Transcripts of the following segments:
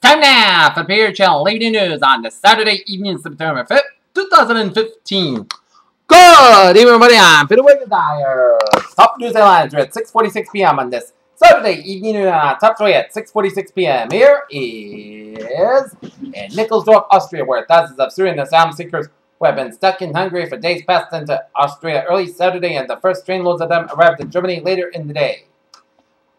Time now for the Channel Lady News on the Saturday evening, September 5th, 2015. Good evening, everybody. I'm Peter Wiggins. Top news headlines are at 6:46 p.m. on this Saturday evening. Top story at 6:46 p.m. Here is in Nickelsdorf, Austria, where thousands of Syrian asylum seekers who have been stuck in Hungary for days passed into Austria early Saturday, and the first trainloads of them arrived in Germany later in the day.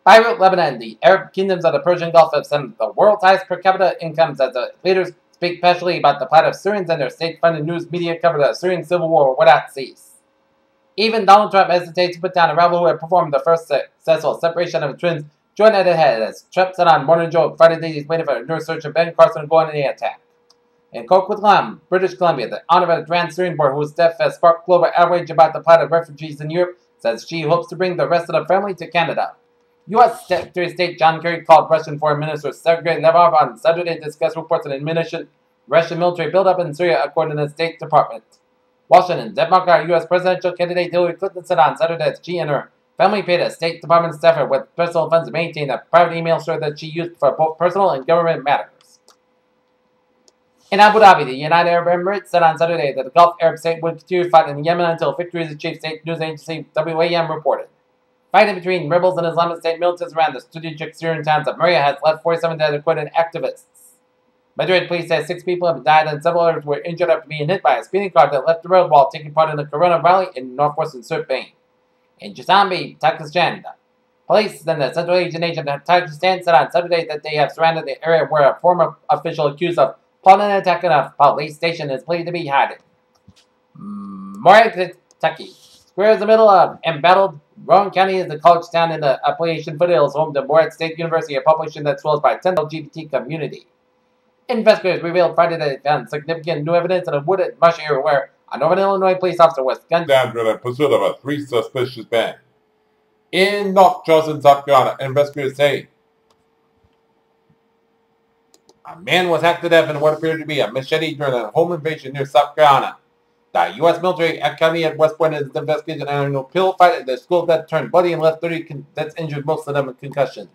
Beirut, Lebanon, the Arab kingdoms of the Persian Gulf have some of the world's highest per capita incomes as the leaders speak passionately about the plight of Syrians, and their state-funded news media cover the Syrian civil war without cease. Even Donald Trump hesitates to put down a rival who had performed the first successful separation of the twins, joined at the head as Trump said on Morning Joe Friday that he's waiting for a neurosurgeon Ben Carson to go on any attack. In Coquitlam, British Columbia, the honor of a Grand Syrian boy whose death has sparked global outrage about the plight of refugees in Europe, says she hopes to bring the rest of the family to Canada. U.S. Secretary of State John Kerry called Russian Foreign Minister Sergei Lavrov on Saturday to discuss reports of an admission Russian military buildup in Syria, according to the State Department. Washington, Democrat U.S. presidential candidate Hillary Clinton said on Saturday that she and her family paid a State Department staffer with personal funds to maintain a private email server that she used for both personal and government matters. In Abu Dhabi, the United Arab Emirates said on Saturday that the Gulf Arab state would continue to fight in Yemen until victory, the chief state news agency WAM reported. Fighting between rebels and Islamic State militants around the strategic Syrian towns of Maria has left 47 dead, according to activists. Madrid police said 6 people have died and several others were injured after being hit by a speeding car that left the road while taking part in a Corona rally in northwestern Spain. In Jisambi, Pakistan, police and the Central Asian nation of Tajikistan said on Saturday that they have surrounded the area where a former official accused of plotting an attack on a police station is believed to be hiding. Morehead, Kentucky. Square is the middle of embattled Rowan County is the college town in the Appalachian foothills, home to Morehead State University, a publication that's swells by 10 LGBT community. Investigators revealed Friday that they found significant new evidence in a wooded marsh area where a Northern Illinois police officer was gunned down during the pursuit of a 3 suspicious band. In North Charleston, South Carolina, investigators say a man was hacked to death in what appeared to be a machete during a home invasion near South Carolina. The U.S. military academy at West Point is investigating an annual pillow fight at the school that turned bloody and left 30 cadets injured, most of them with concussions.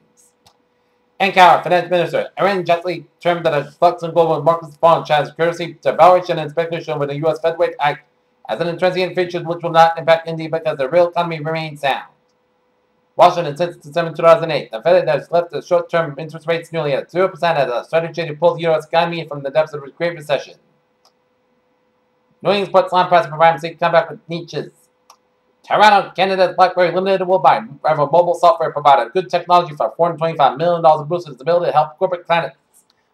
Ankara Finance Minister Aaron Gently termed that a flux in global markets fall chance courtesy to valuation and speculation with the U.S. Fedweight Act as an intransient feature which will not impact India because the real economy remains sound. Washington, since December 2008, the Fed has left the short-term interest rates nearly at 0% as a strategy to pull the U.S. economy from the depths of a Great Recession. New England Sports Line Press provides a comeback with niches. Toronto, Canada's BlackBerry Limited will buy rival mobile software provider Good Technology for $425 million to boost its ability to help corporate clients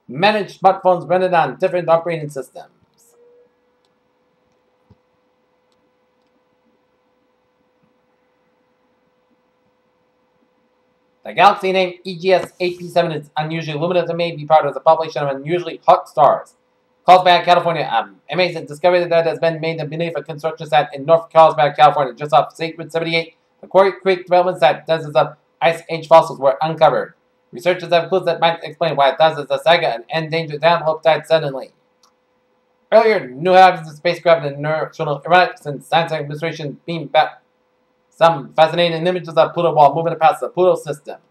manage smartphones rented on different operating systems. The galaxy named EGS 8P7 is unusually luminous and may be part of the population of unusually hot stars. Carlsbad, California. Amazing discovery that has been made beneath a construction site in North Carlsbad, California, just off State Route 78. The Quarry Creek development site, dozens of Ice Age fossils were uncovered. Researchers have clues that might explain why thousands of saga and endangered antelope died suddenly. Earlier, New Horizons spacecraft and International Aeronautics and Science Administration beamed back some fascinating images of Pluto while moving past the Pluto system.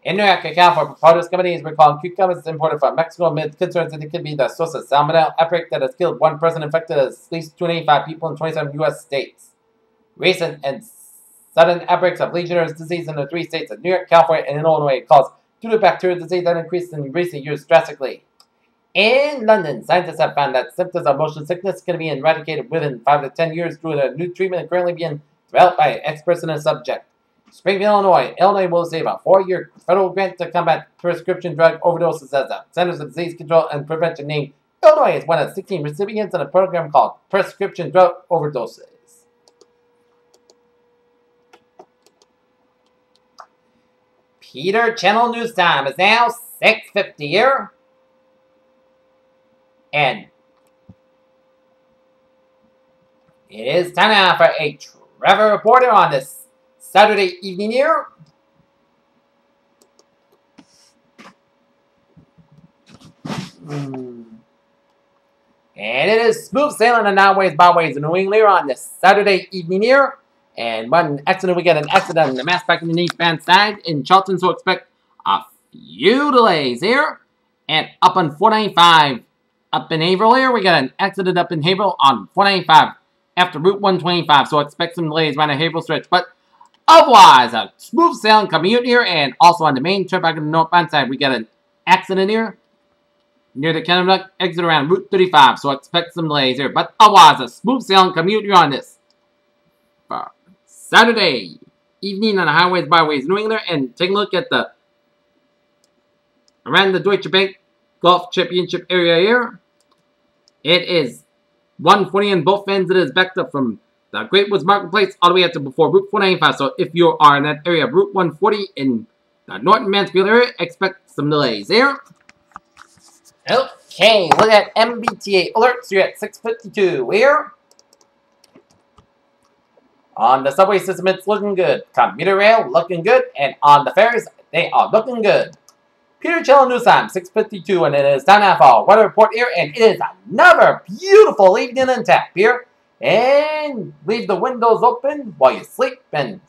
In New York, California, produce companies recall cucumbers imported from Mexico amid concerns that it could be the source of salmonella outbreak that has killed 1 person, infected at least 285 people in 27 U.S. states. Recent and sudden outbreaks of Legionnaire's disease in the 3 states of New York, California, and Illinois caused due to bacterial disease that increased in recent years drastically. In London, scientists have found that symptoms of motion sickness can be eradicated within 5 to 10 years due to a new treatment currently being developed by experts in the subject. Springfield, Illinois will receive a 4-year federal grant to combat prescription drug overdoses as the Centers of Disease Control and Prevention named Illinois is one of 16 recipients in a program called Prescription Drug Overdoses. Peter Channel News Time is now 6:50 here. And it is time now for a Trevor Reporter on this Saturday evening here. And it is smooth sailing on non-ways, byways in New England here on this Saturday evening here. And one accident, we get an accident in the Mass back in the eastbound side in Charlton, so expect a few delays here. And up on 495, up in Haverhill here, we got an accident up in Haverhill on 495 after Route 125. So expect some delays around the Haverhill stretch. But otherwise, a smooth sailing commute here. And also on the main trip back on the northbound side, we got an accident here near the Kennebec exit around Route 35. So expect some delays here. But otherwise, a smooth sailing commute here on this Saturday evening on the highways, byways, New England. And take a look at the around the Deutsche Bank Golf Championship area here. It is 140 in both ends. It is backed up from the Great Woods Marketplace all the way up to before Route 495. So if you are in that area of Route 140 in the Norton Mansfield area, expect some delays here. Okay, look at MBTA alerts. You're at 652 here. On the subway system, it's looking good. Commuter rail, looking good. And on the ferries, they are looking good. Peter Channel News Time, 6:52, and it is time now for weather report here, and it is another beautiful evening in tap here. And leave the windows open while you sleep and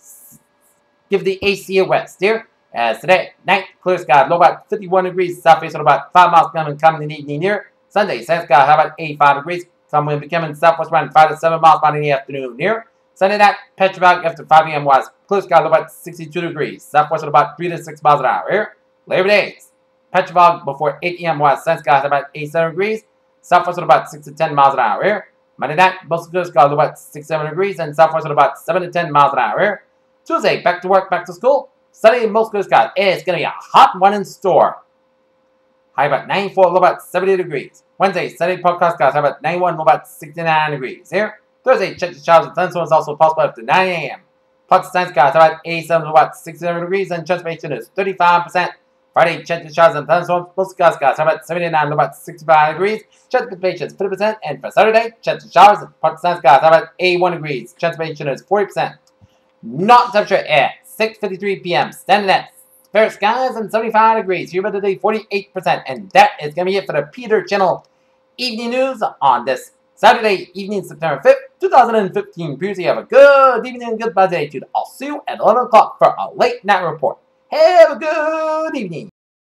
give the AC a rest here. As today, night, clear sky, low about 51 degrees, southeast at about 5 miles coming in the evening here. Sunday, sun sky, how about 85 degrees, some wind becoming southwest around 5 to 7 miles by in the afternoon here. Sunday night, Petrovac after 5 a.m. was clear sky, low about 62 degrees, southwest at about 3 to 6 miles an hour here. Labor Days, Petrovac before 8 a.m. was sun sky at about 87 degrees, southwest at about 6 to 10 miles an hour here. Monday night, most clear sky at about 6-7 degrees, and southwest at about 7 to 10 miles an hour here. Tuesday, back to work, back to school. Sunday, most clear skies. It's going to be a hot one in store. High about 94, low about 70 degrees. Wednesday, Sunday, podcast skies. High about 91, low about 69 degrees here. Thursday, check the showers and thunderstorms also possible after 9 a.m. Parts of sun skies. High about 87, low about 67 degrees, and transpiration is 35%. Friday, check the showers and thunderstorms. Most skies. High about 79, low about 65 degrees. Transpiration is 50%. And for Saturday, check the showers and parts of sun skies. High about 81 degrees. Transpiration is 40%. Not temperature at 6:53 p.m. Standing at fair skies and 75 degrees. Humidity 48%. And that is going to be it for the Peter Channel Evening News on this Saturday evening, September 5th, 2015. Peter, you have a good evening and goodbye day to you. I'll see you at 11 o'clock for a late night report. Have a good evening.